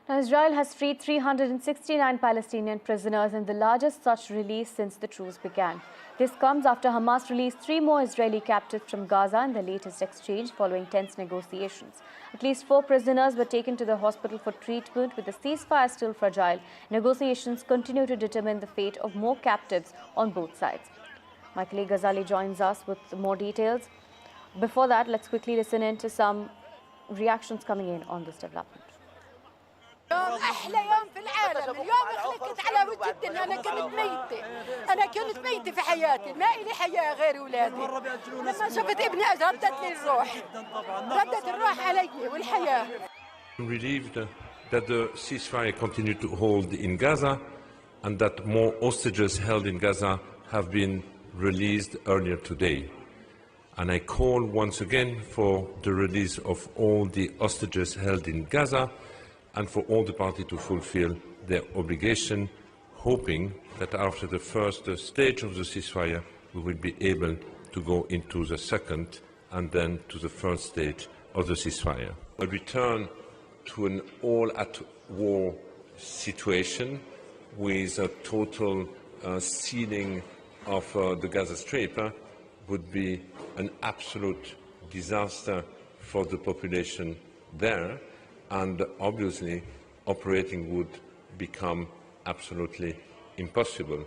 Now, Israel has freed 369 Palestinian prisoners in the largest such release since the truce began. This comes after Hamas released 3 more Israeli captives from Gaza in the latest exchange following tense negotiations. At least 4 prisoners were taken to the hospital for treatment. With the ceasefire still fragile, negotiations continue to determine the fate of more captives on both sides. My colleague Ghazali joins us with more details. Before that, let's quickly listen in to some reactions coming in on this development. يوم أحلى يوم في العالم، اليوم خلقت على وجه الدنيا. أنا كنت ميتة في حياتي، ما إلي حياة غير أولادي. لما شفت ابني ردت لي الروح، ردت الروح علي والحياة. I'm relieved that the ceasefire continued to hold in Gaza and that more hostages held in Gaza have been released earlier today. And I call once again for the release of all the hostages held in Gaza and for all the parties to fulfill their obligation, hoping that after the first stage of the ceasefire, we will be able to go into the second and then to the third stage of the ceasefire. A return to an all-at-war situation with a total sealing of the Gaza Strip would be an absolute disaster for the population there, and obviously operating would become absolutely impossible.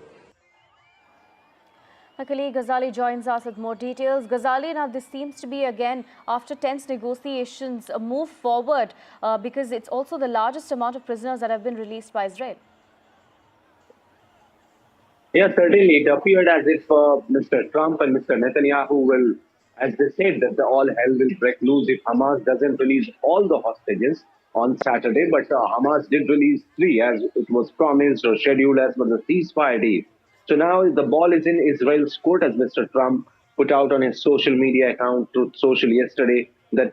My colleague Ghazali joins us with more details. Ghazali, now this seems to be again, after tense negotiations, a move forward because it's also the largest amount of prisoners that have been released by Israel. Yeah, certainly. It appeared as if Mr. Trump and Mr. Netanyahu will, as they said, that all hell will break loose if Hamas doesn't release all the hostages on Saturday. But Hamas did release 3 as it was promised or scheduled as per the ceasefire deal. So now the ball is in Israel's court, as Mr. Trump put out on his social media account, Truth Social, yesterday, that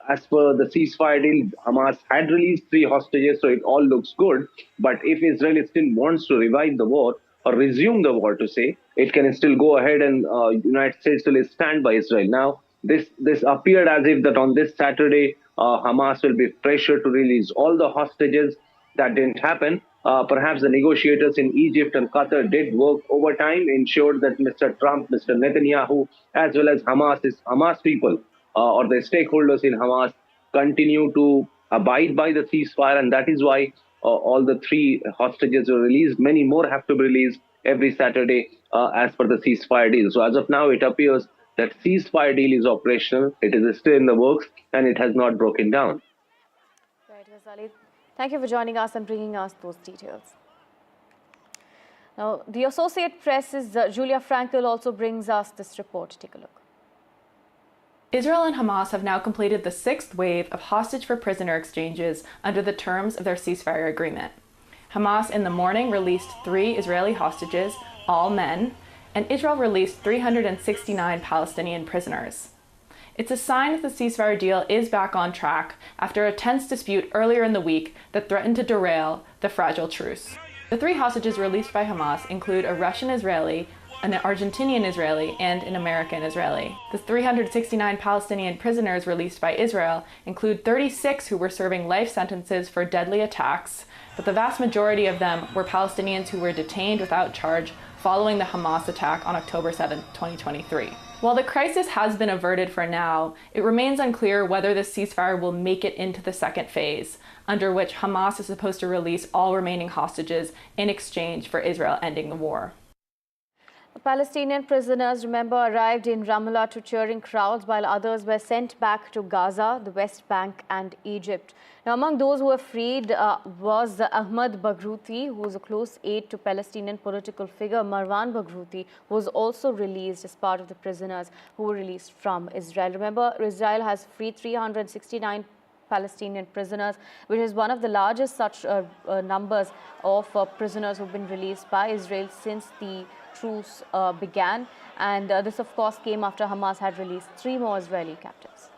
as per the ceasefire deal, Hamas had released 3 hostages, so it all looks good. But if Israel still wants to revive the war, or resume the war to say, it can still go ahead and United States will stand by Israel. Now, this appeared as if that on this Saturday, Hamas will be pressured to release all the hostages. That didn't happen. Perhaps the negotiators in Egypt and Qatar did work overtime, ensured that Mr. Trump, Mr. Netanyahu, as well as Hamas people or the stakeholders in Hamas continue to abide by the ceasefire, and that is why all the 3 hostages were released. Many more have to be released every Saturday as per the ceasefire deal. So as of now, it appears that ceasefire deal is operational. It is still in the works and it has not broken down. Right, Ghazali. Thank you for joining us and bringing us those details. Now, the Associated Press's Julia Frankel also brings us this report. Take a look. Israel and Hamas have now completed the 6th wave of hostage for prisoner exchanges under the terms of their ceasefire agreement. Hamas in the morning released 3 Israeli hostages, all men, and Israel released 369 Palestinian prisoners. It's a sign that the ceasefire deal is back on track after a tense dispute earlier in the week that threatened to derail the fragile truce. The 3 hostages released by Hamas include a Russian Israeli, an Argentinian Israeli, and an American Israeli. The 369 Palestinian prisoners released by Israel include 36 who were serving life sentences for deadly attacks, but the vast majority of them were Palestinians who were detained without charge following the Hamas attack on October 7, 2023. While the crisis has been averted for now, it remains unclear whether the ceasefire will make it into the second phase, under which Hamas is supposed to release all remaining hostages in exchange for Israel ending the war. Palestinian prisoners, remember, arrived in Ramallah to cheering crowds, while others were sent back to Gaza, the West Bank and Egypt. Now, among those who were freed was Ahmad Baghrouti, who was a close aide to Palestinian political figure Marwan Baghrouti, who was also released as part of the prisoners who were released from Israel. Remember, Israel has freed 369 Palestinian prisoners, which is one of the largest such numbers of prisoners who have been released by Israel since the truce began. And this, of course, came after Hamas had released 3 more Israeli captives.